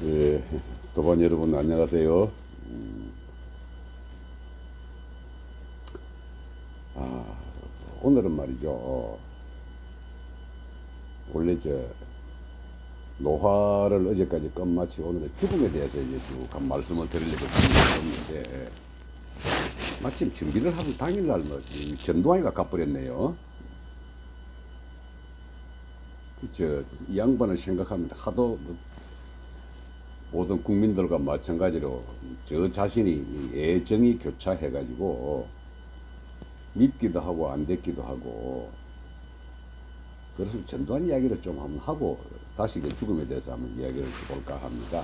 예, 도반 여러분 안녕하세요. 오늘은 말이죠. 원래 노화를 어제까지 끝마치고 오늘의 죽음에 대해서 이제 쭉 한 말씀을 드리려고 준비했는데 마침 준비를 하고 당일날 전두환이가 가버렸네요. 이 양반을 생각하면 하도 모든 국민들과 마찬가지로 저 자신이 애정이 교차해가지고 밉기도 하고 안 됐기도 하고, 그래서 전두환 이야기를 좀 한번 하고 다시 그 죽음에 대해서 한번 이야기를 해볼까 합니다.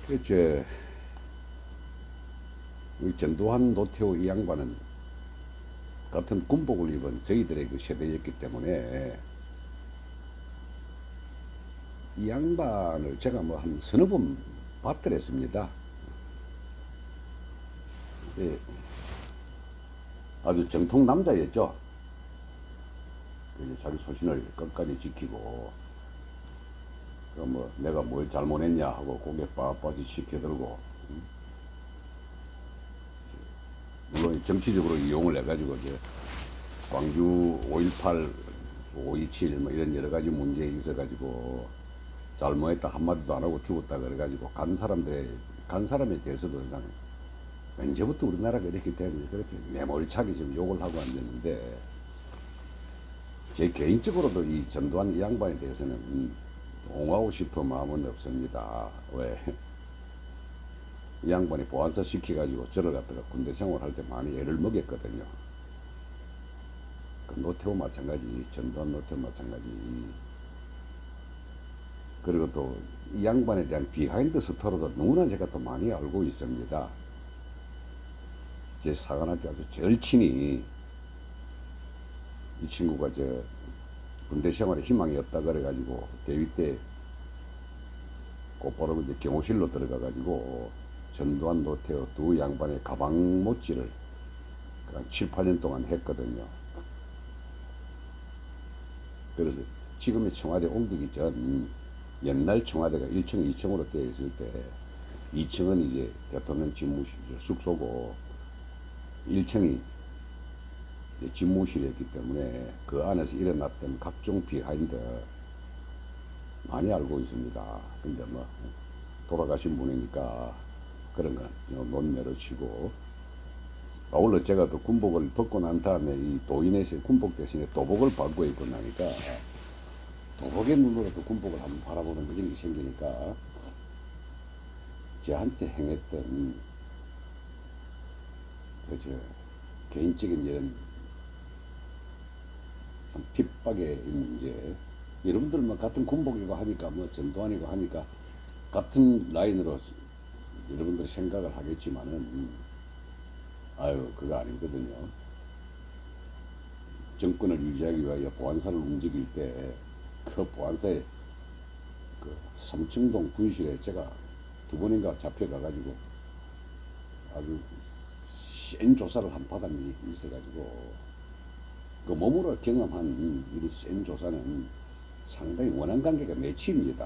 그렇죠. 전두환, 노태우 이 양반은 같은 군복을 입은 저희들의 그 세대였기 때문에 이 양반을 제가 뭐 한 서너 번 봤더랬습니다. 예, 아주 정통 남자였죠. 자기 소신을 끝까지 지키고, 뭐 내가 뭘 잘못했냐 하고 고개 빳빳이 시켜들고, 물론 정치적으로 이용을 해가지고 이제 광주 5.18, 5.27 뭐 이런 여러 가지 문제에 있어가지고 잘못했다 한마디도 안 하고 죽었다 그래가지고 간 사람에 대해서도 그냥 언제부터 우리나라가 이렇게 되는지 그렇게 매몰차게 지금 욕을 하고 앉았는데, 제 개인적으로도 이 전두환 이 양반에 대해서는 옹호하고 싶은 마음은 없습니다. 왜? 이 양반이 보안사 시켜가지고 저를 갖다가 군대 생활할 때 많이 애를 먹였거든요. 그 노태우 마찬가지, 전두환 노태우 마찬가지. 그리고 또 이 양반에 대한 비하인드 스토리도 누구나 제가 또 많이 알고 있습니다. 제 사관학교 아주 절친이, 이 친구가 군대 생활에 희망이 없다 그래가지고 대위 때 곧바로 이제 경호실로 들어가가지고 전두환 노태우 두 양반의 가방 못질을 한 7, 8년 동안 했거든요. 그래서 지금의 청와대 옮기기 전 옛날 청와대가 1층, 2층으로 되어 있을 때 2층은 이제 대통령 집무실 숙소고 1층이 집무실이었기 때문에 그 안에서 일어났던 각종 비하인드 많이 알고 있습니다. 근데 뭐 돌아가신 분이니까 그런 건 내려치고, 아울러 제가 또 군복을 벗고 난 다음에 이 도인에서 군복 대신에 도복을 받고 있고 나니까 도복의 눈으로 또 군복을 한번 바라보는 그런 게 생기니까 저한테 행했던 그저 개인적인 이런 참 핍박의 문제, 여러분들만 같은 군복이고 하니까 뭐 전두환이고 하니까 같은 라인으로 여러분들 생각을 하겠지만은 아유 그거 아니거든요. 정권을 유지하기 위하여 보안사를 움직일 때 그 보안사의 그 삼청동 분실에 제가 두 번인가 잡혀가가지고 아주 센 조사를 한 바람이 있어가지고 그 몸으로 경험한 이 센 조사는 상당히 원한 관계가 맺힙니다.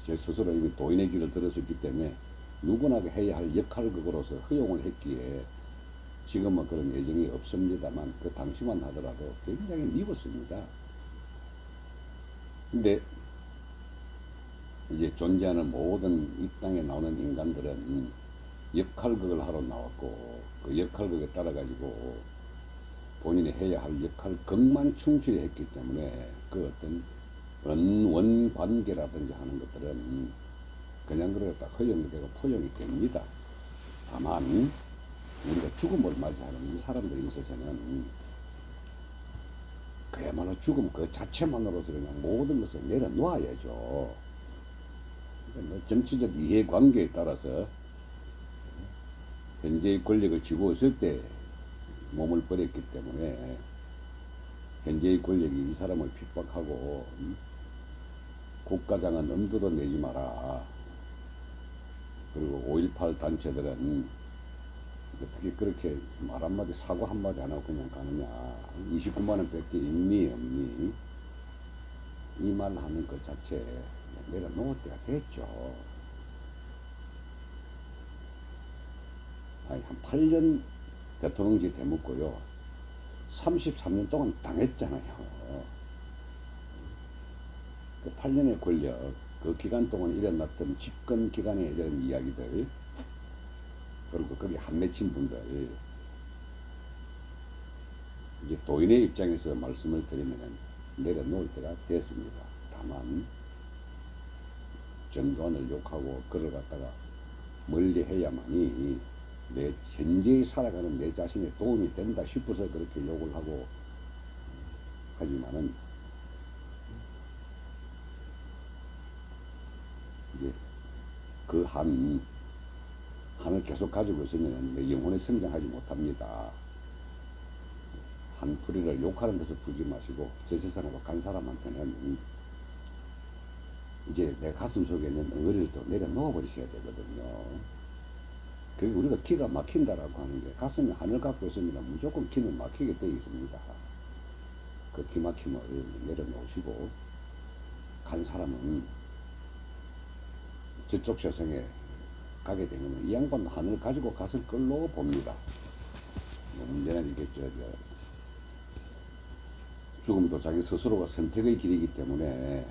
제 스스로 이미 도인의 길을 들었었기 때문에 누구나 해야 할 역할극으로서 허용을 했기에 지금은 그런 예정이 없습니다만 그 당시만 하더라도 굉장히 미웠습니다. 근데 이제 존재하는 모든 이 땅에 나오는 인간들은 역할극을 하러 나왔고 그 역할극에 따라 가지고 본인이 해야 할 역할극만 충실히 했기 때문에 그 어떤 원원 관계라든지 하는 것들은 그냥 그래도 딱 허용이 되고 포용이 됩니다. 다만 우리가 죽음을 맞이하는 이 사람들에 있어서는 그야말로 죽음 그 자체만으로서 그냥 모든 것을 내려놓아야죠. 뭐 정치적 이해관계에 따라서 현재의 권력을 쥐고 있을 때 몸을 버렸기 때문에 현재의 권력이 이 사람을 핍박하고 국가장은 엄두도 내지 마라. 그리고 5.18 단체들은 어떻게 그렇게 말 한마디 사과 한마디 안 하고 그냥 가느냐. 29만 원 밖에 있니 없니. 이 말 하는 것 자체 내려놓을 때가 됐죠. 아니, 한 8년 대통령직 되묻고요. 33년 동안 당했잖아요. 그 8년의 권력, 그 기간 동안 일어났던 집권 기간에 이런 이야기들, 그리고 거기 한 맺힌 분들, 이제 도인의 입장에서 말씀을 드리면 내려놓을 때가 됐습니다. 다만 전두환을 욕하고 그를 갖다가 멀리 해야만이 내 현재 살아가는 내 자신에 도움이 된다 싶어서 그렇게 욕을 하고, 하지만은 이제 그 한을 계속 가지고 있으면 내 영혼이 성장하지 못합니다. 한 풀이를 욕하는 데서 풀지 마시고 저 세상으로 간 사람한테는 이제 내 가슴 속에 있는 응어리를 또 내려놓아 버리셔야 되거든요. 그게 우리가 기가 막힌다라고 하는 게, 가슴에 하늘 갖고 있으면 무조건 기는 막히게 되어 있습니다. 그 기막힘을 내려놓으시고, 간 사람은 저쪽 세상에 가게 되면 이 양반 하늘 가지고 갔을 걸로 봅니다. 뭐 문제는 이게 죽음도 자기 스스로가 선택의 길이기 때문에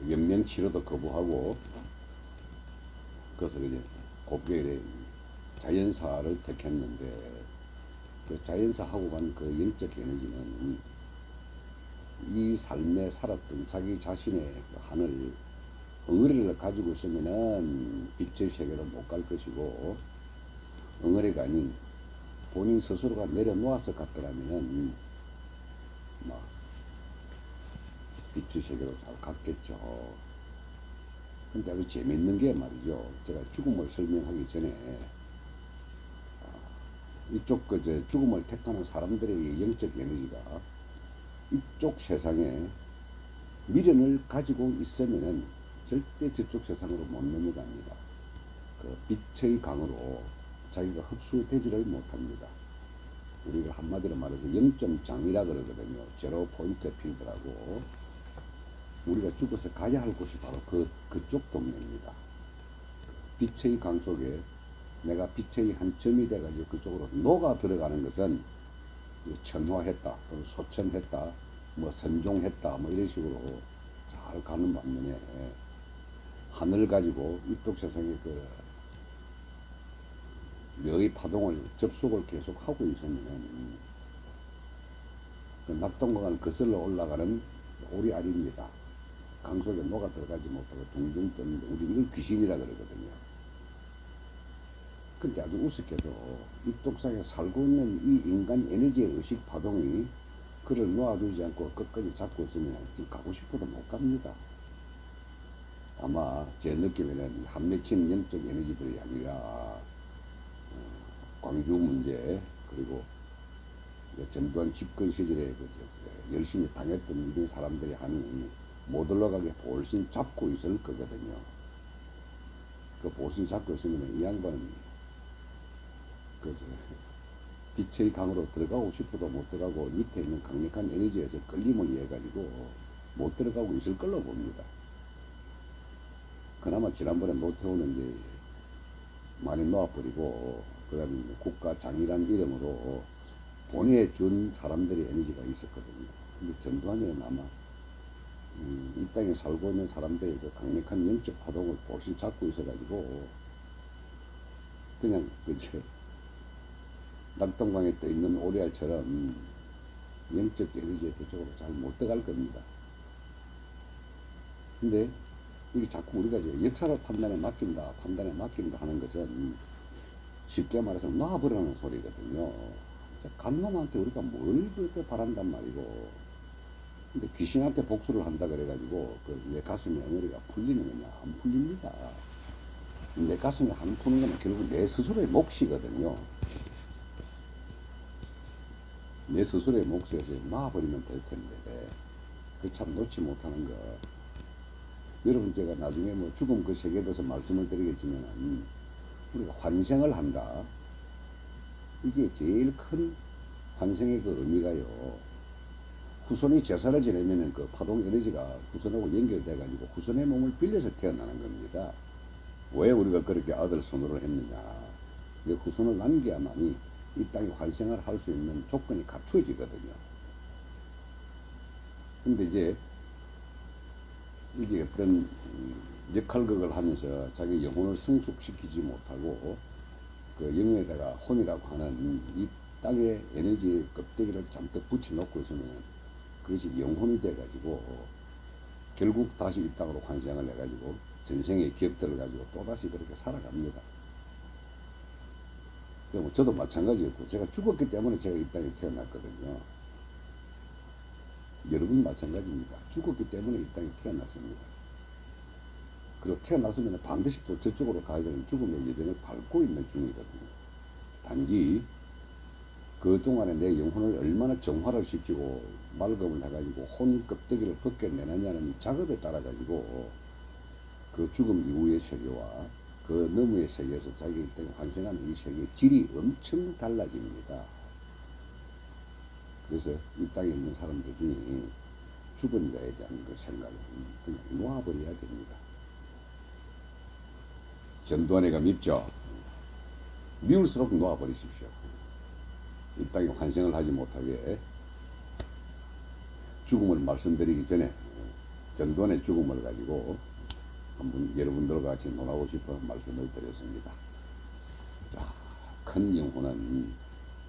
연명치료도 거부하고, 그래서 이제 곱게 자연사를 택했는데, 그 자연사 하고 간 그 영적 에너지는 이 삶에 살았던 자기 자신의 그 하늘, 엉어리를 가지고 있으면은 빛의 세계로 못 갈 것이고, 엉어리가 아닌 본인 스스로가 내려놓아서 갔더라면은 막 빛의 세계로 잘 갔겠죠. 근데 아주 재밌는 게 말이죠. 제가 죽음을 설명하기 전에 이쪽 죽음을 택하는 사람들의 영적 에너지가 이쪽 세상에 미련을 가지고 있으면은 절대 저쪽 세상으로 못 넘어갑니다. 그 빛의 강으로 자기가 흡수되지를 못합니다. 우리가 한마디로 말해서 영점장이라 그러거든요. 제로 포인트 필드라고. 우리가 죽어서 가야 할 곳이 바로 그쪽 동네입니다. 빛의 강 속에 내가 빛의 한 점이 돼가지고 그쪽으로 녹아 들어가는 것은 천화했다, 또는 소천했다, 뭐 선종했다, 뭐 이런 식으로 잘 가는 반면에, 하늘 가지고 이쪽 세상에 그 묘의 파동을 접속을 계속 하고 있으면 그 낙동강을 거슬러 올라가는 오리알입니다. 강 속에 녹아 들어가지 못하고 둥둥 떠는데 우리 이걸 귀신이라 그러거든요. 근데 아주 우습게도 이 똑상에 살고 있는 이 인간 에너지의 의식 파동이 그를 놓아주지 않고 끝까지 잡고 있으면 지금 가고 싶어도 못 갑니다. 아마 제 느낌에는 한 맺힌 영적 에너지들이 아니라 광주 문제, 그리고 전두환 집권 시절에 열심히 당했던 이런 사람들이 한이 못 올라가게 볼신 잡고 있을 거거든요. 그 볼신 잡고 있으면 이 양반은 빛의 강으로 들어가고 싶어도 못 들어가고 밑에 있는 강력한 에너지에서 끌림을 위해 가지고 못 들어가고 있을 걸로 봅니다. 그나마 지난번에 노태우는 이제 많이 놓아버리고, 그 다음에 국가장이라는 이름으로 보내준 사람들의 에너지가 있었거든요. 근데 전두환이는 아마 이 땅에 살고 있는 사람들의 그 강력한 영적 파동을 볼신 잡고 있어가지고 그냥 낙동강에 떠 있는 오리알처럼 영적 에너지에 그쪽으로 잘 못 들어갈 겁니다. 근데 이게 자꾸 우리가 이제 역사를 판단에 맡긴다 하는 것은 쉽게 말해서 놔버리는 소리거든요. 간놈한테 우리가 뭘 그렇게 바란단 말이고, 근데 귀신한테 복수를 한다 그래가지고 내 가슴에 엉어리가 풀리는 거냐? 안 풀립니다. 내 가슴에 안 푸는 거는 결국 내 스스로의 몫이거든요. 내 스스로의 몫에서 놔버리면 될 텐데, 그 참 놓지 못하는 거. 여러분, 제가 나중에 뭐 죽음 그 세계에 대해서 말씀을 드리겠지만, 우리가 환생을 한다. 이게 제일 큰 환생의 그 의미가요, 후손이 제사를 지내면은 그 파동 에너지가 후손하고 연결돼 가지고 후손의 몸을 빌려서 태어나는 겁니다. 왜 우리가 그렇게 아들 손으로 했느냐? 이제 후손을 남겨야만이 이 땅에 환생을 할 수 있는 조건이 갖추어지거든요. 근데 이제 이게 어떤 역할극을 하면서 자기 영혼을 성숙시키지 못하고 그 영에다가 혼이라고 하는 이 땅의 에너지 껍데기를 잔뜩 붙여놓고 있으면 그것이 영혼이 돼가지고 결국 다시 이 땅으로 환생을 해가지고 전생의 기억들을 가지고 또다시 그렇게 살아갑니다. 그럼 저도 마찬가지였고 제가 죽었기 때문에 제가 이 땅에 태어났거든요. 여러분이 마찬가지입니다. 죽었기 때문에 이 땅에 태어났습니다. 그리고 태어났으면 반드시 또 저쪽으로 가야 되는 죽음의 여정을 밟고 있는 중이거든요. 단지 그동안에 내 영혼을 얼마나 정화를 시키고 맑음을 해가지고 혼 껍데기를 벗겨내느냐는 이 작업에 따라가지고 그 죽음 이후의 세계와 그 너머의 세계에서 자기 때문에 환생하는 이 세계의 질이 엄청 달라집니다. 그래서 이 땅에 있는 사람들 중에 죽은 자에 대한 그 생각은 그냥 놓아버려야 됩니다. 전두환이가 밉죠. 미울수록 놓아버리십시오. 이 땅에 환생을 하지 못하게 죽음을 말씀드리기 전에 전두환의 죽음을 가지고 한번 여러분들과 같이 논하고 싶어 말씀을 드렸습니다. 자, 큰 영혼은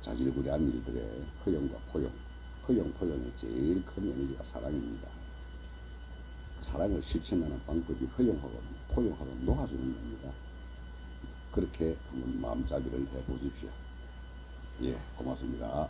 자질구레한 일들의 허용과 포용, 허용, 포용의 제일 큰 에너지가 사랑입니다. 그 사랑을 실천하는 방법이 허용하고 포용하고 놓아주는 겁니다. 그렇게 한번 마음잡이를 해보십시오. 예, 고맙습니다.